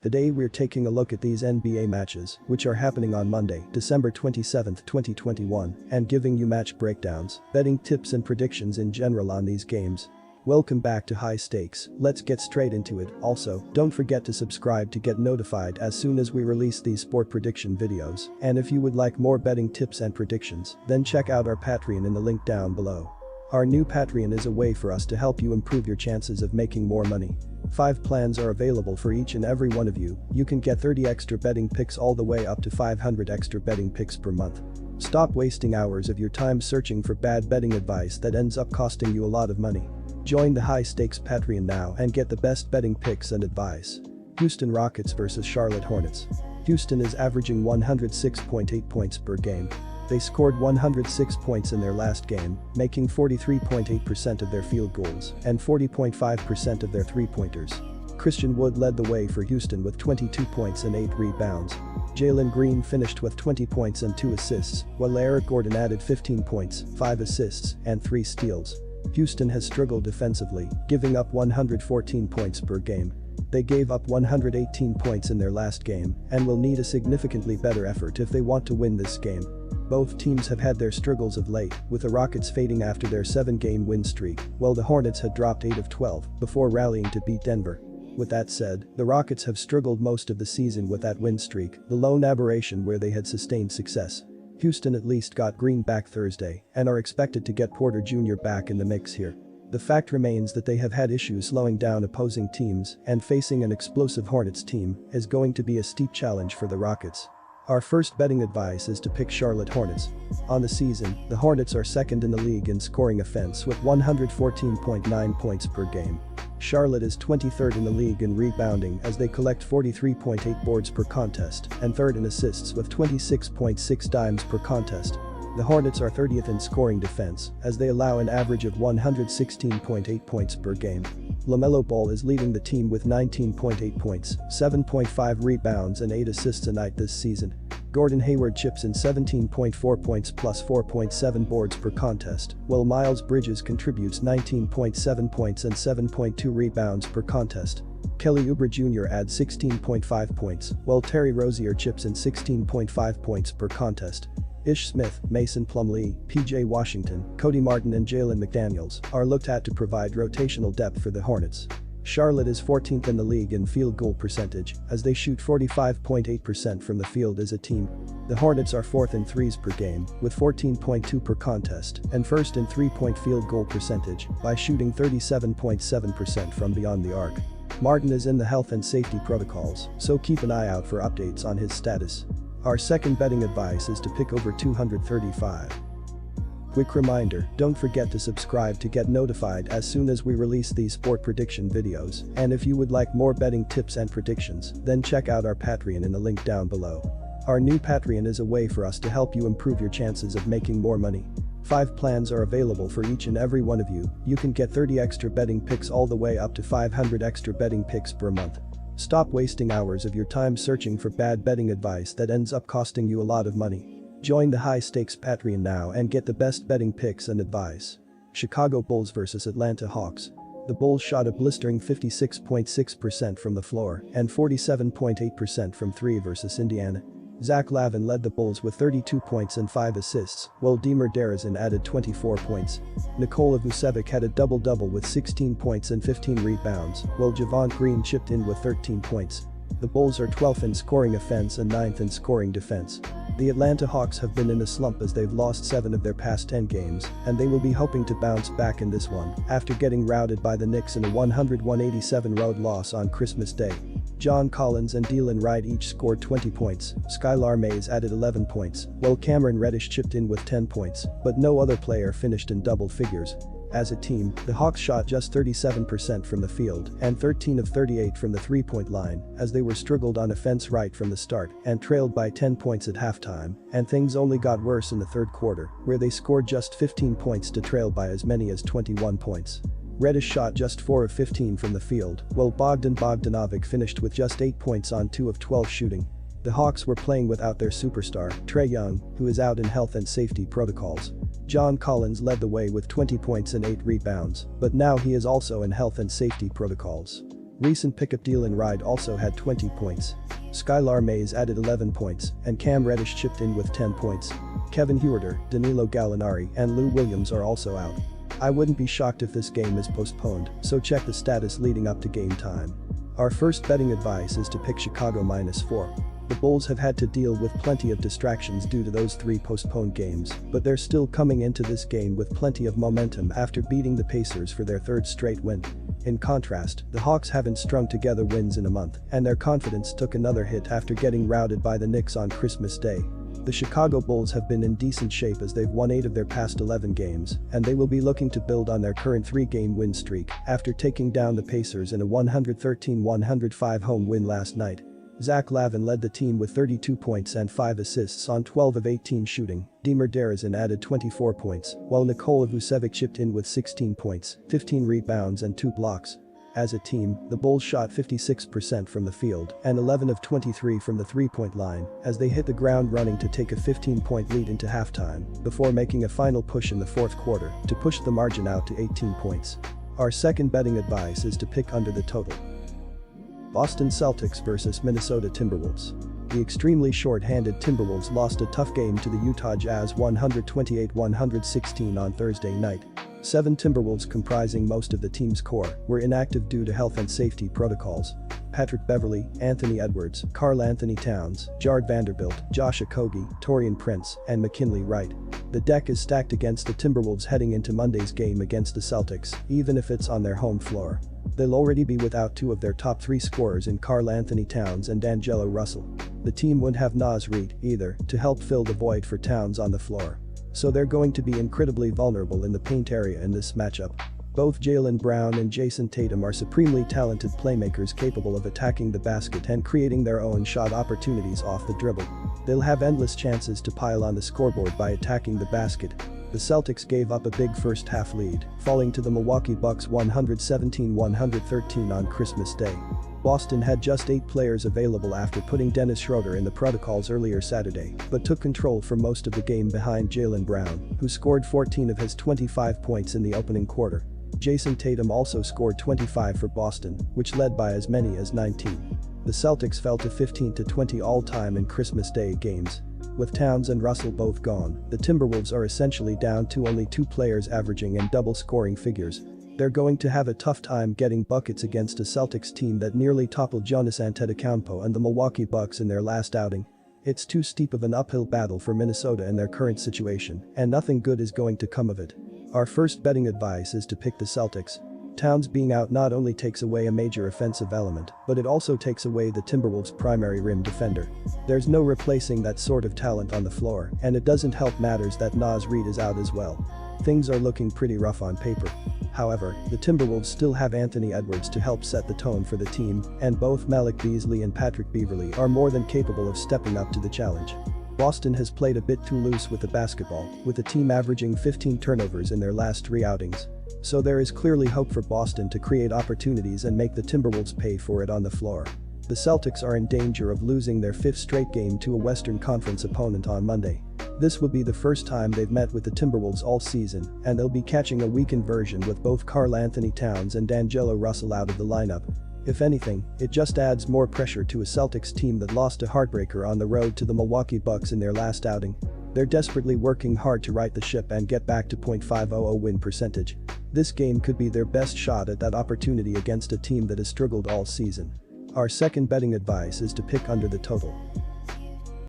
Today we're taking a look at these NBA matches, which are happening on Monday, December 27, 2021, and giving you match breakdowns, betting tips and predictions in general on these games. Welcome back to High Stakes, let's get straight into it. Also, don't forget to subscribe to get notified as soon as we release these sport prediction videos, and if you would like more betting tips and predictions, then check out our Patreon in the link down below. Our new Patreon is a way for us to help you improve your chances of making more money. 5 plans are available for each and every one of you. You can get 30 extra betting picks all the way up to 500 extra betting picks per month. Stop wasting hours of your time searching for bad betting advice that ends up costing you a lot of money. Join the High Stakes Patreon now and get the best betting picks and advice. Houston Rockets vs Charlotte Hornets. Houston is averaging 106.8 points per game. They scored 106 points in their last game, making 43.8% of their field goals and 40.5% of their three-pointers. Christian Wood led the way for Houston with 22 points and 8 rebounds. Jalen Green finished with 20 points and 2 assists, while Eric Gordon added 15 points, 5 assists, and 3 steals. Houston has struggled defensively, giving up 114 points per game. They gave up 118 points in their last game and will need a significantly better effort if they want to win this game. Both teams have had their struggles of late, with the Rockets fading after their 7-game win streak, while the Hornets had dropped 8 of 12 before rallying to beat Denver. With that said, the Rockets have struggled most of the season with that win streak, the lone aberration where they had sustained success. Houston at least got Green back Thursday and are expected to get Porter Jr. back in the mix here. The fact remains that they have had issues slowing down opposing teams, and facing an explosive Hornets team is going to be a steep challenge for the Rockets. Our first betting advice is to pick Charlotte Hornets. On the season, the Hornets are second in the league in scoring offense with 114.9 points per game. Charlotte is 23rd in the league in rebounding as they collect 43.8 boards per contest and 3rd in assists with 26.6 dimes per contest. The Hornets are 30th in scoring defense as they allow an average of 116.8 points per game. LaMelo Ball is leading the team with 19.8 points, 7.5 rebounds and 8 assists a night this season. Gordon Hayward chips in 17.4 points plus 4.7 boards per contest, while Miles Bridges contributes 19.7 points and 7.2 rebounds per contest. Kelly Oubre Jr. adds 16.5 points, while Terry Rozier chips in 16.5 points per contest. Ish Smith, Mason Plumlee, PJ Washington, Cody Martin and Jalen McDaniels are looked at to provide rotational depth for the Hornets. Charlotte is 14th in the league in field goal percentage as they shoot 45.8% from the field as a team. The Hornets are 4th in threes per game with 14.2 per contest and 1st in three-point field goal percentage by shooting 37.7% from beyond the arc. Martin is in the health and safety protocols, so keep an eye out for updates on his status. Our second betting advice is to pick over 235. Quick reminder, don't forget to subscribe to get notified as soon as we release these sport prediction videos, and if you would like more betting tips and predictions, then check out our Patreon in the link down below. Our new Patreon is a way for us to help you improve your chances of making more money. 5 plans are available for each and every one of you. You can get 30 extra betting picks all the way up to 500 extra betting picks per month. Stop wasting hours of your time searching for bad betting advice that ends up costing you a lot of money. Join the High Stakes Patreon now and get the best betting picks and advice. Chicago Bulls vs Atlanta Hawks. The Bulls shot a blistering 56.6% from the floor and 47.8% from 3 versus Indiana. Zach LaVine led the Bulls with 32 points and 5 assists, while DeMar DeRozan added 24 points. Nikola Vucevic had a double-double with 16 points and 15 rebounds, while Javon Green chipped in with 13 points. The Bulls are 12th in scoring offense and 9th in scoring defense. The Atlanta Hawks have been in a slump as they've lost 7 of their past 10 games, and they will be hoping to bounce back in this one after getting routed by the Knicks in a 101-87 road loss on Christmas Day. John Collins and Delon Wright each scored 20 points, Skylar Mays added 11 points, while Cameron Reddish chipped in with 10 points, but no other player finished in double figures. As a team, the Hawks shot just 37% from the field and 13 of 38 from the three-point line as they were struggled on offense right from the start and trailed by 10 points at halftime, and things only got worse in the third quarter, where they scored just 15 points to trail by as many as 21 points. Reddish shot just 4 of 15 from the field, while Bogdan Bogdanovic finished with just 8 points on 2 of 12 shooting. The Hawks were playing without their superstar, Trae Young, who is out in health and safety protocols. John Collins led the way with 20 points and 8 rebounds, but now he is also in health and safety protocols. Recent pickup Dylan Wright also had 20 points. Skylar Mays added 11 points, and Cam Reddish chipped in with 10 points. Kevin Huerter, Danilo Gallinari, and Lou Williams are also out. I wouldn't be shocked if this game is postponed, so check the status leading up to game time. Our first betting advice is to pick Chicago -4. The Bulls have had to deal with plenty of distractions due to those 3 postponed games, but they're still coming into this game with plenty of momentum after beating the Pacers for their 3rd straight win. In contrast, the Hawks haven't strung together wins in a month, and their confidence took another hit after getting routed by the Knicks on Christmas Day. The Chicago Bulls have been in decent shape as they've won 8 of their past 11 games, and they will be looking to build on their current 3-game win streak after taking down the Pacers in a 113-105 home win last night. Zach LaVine led the team with 32 points and 5 assists on 12 of 18 shooting. Demar DeRozan added 24 points, while Nikola Vucevic chipped in with 16 points, 15 rebounds and 2 blocks. As a team, the Bulls shot 56% from the field and 11 of 23 from the 3-point line as they hit the ground running to take a 15-point lead into halftime before making a final push in the 4th quarter to push the margin out to 18 points. Our second betting advice is to pick under the total. Boston Celtics vs Minnesota Timberwolves. The extremely short-handed Timberwolves lost a tough game to the Utah Jazz 128-116 on Thursday night. 7 Timberwolves, comprising most of the team's core, were inactive due to health and safety protocols. Patrick Beverley, Anthony Edwards, Karl Anthony Towns, Jared Vanderbilt, Josh Okogie, Taurean Prince, and McKinley Wright. The deck is stacked against the Timberwolves heading into Monday's game against the Celtics, even if it's on their home floor. They'll already be without 2 of their top 3 scorers in Karl Anthony Towns and D'Angelo Russell. The team wouldn't have Naz Reid, either, to help fill the void for Towns on the floor. So they're going to be incredibly vulnerable in the paint area in this matchup. Both Jaylen Brown and Jason Tatum are supremely talented playmakers capable of attacking the basket and creating their own shot opportunities off the dribble. They'll have endless chances to pile on the scoreboard by attacking the basket. The Celtics gave up a big first-half lead, falling to the Milwaukee Bucks 117-113 on Christmas Day. Boston had just 8 players available after putting Dennis Schroeder in the protocols earlier Saturday, but took control for most of the game behind Jaylen Brown, who scored 14 of his 25 points in the opening quarter. Jason Tatum also scored 25 for Boston, which led by as many as 19. The Celtics fell to 15-20 all-time in Christmas Day games. With Towns and Russell both gone, the Timberwolves are essentially down to only 2 players averaging in double-scoring figures. They're going to have a tough time getting buckets against a Celtics team that nearly toppled Giannis Antetokounmpo and the Milwaukee Bucks in their last outing. It's too steep of an uphill battle for Minnesota in their current situation, and nothing good is going to come of it. Our first betting advice is to pick the Celtics. Towns being out not only takes away a major offensive element, but it also takes away the Timberwolves' primary rim defender. There's no replacing that sort of talent on the floor, and it doesn't help matters that Naz Reid is out as well. Things are looking pretty rough on paper. However, the Timberwolves still have Anthony Edwards to help set the tone for the team, and both Malik Beasley and Patrick Beverley are more than capable of stepping up to the challenge. Boston has played a bit too loose with the basketball, with the team averaging 15 turnovers in their last 3 outings. So there is clearly hope for Boston to create opportunities and make the Timberwolves pay for it on the floor. The Celtics are in danger of losing their 5th straight game to a Western Conference opponent on Monday. This will be the first time they've met with the Timberwolves all season, and they'll be catching a weakened version with both Karl Anthony Towns and D'Angelo Russell out of the lineup. If anything, it just adds more pressure to a Celtics team that lost a heartbreaker on the road to the Milwaukee Bucks in their last outing. They're desperately working hard to right the ship and get back to .500 win percentage. This game could be their best shot at that opportunity against a team that has struggled all season. Our second betting advice is to pick under the total.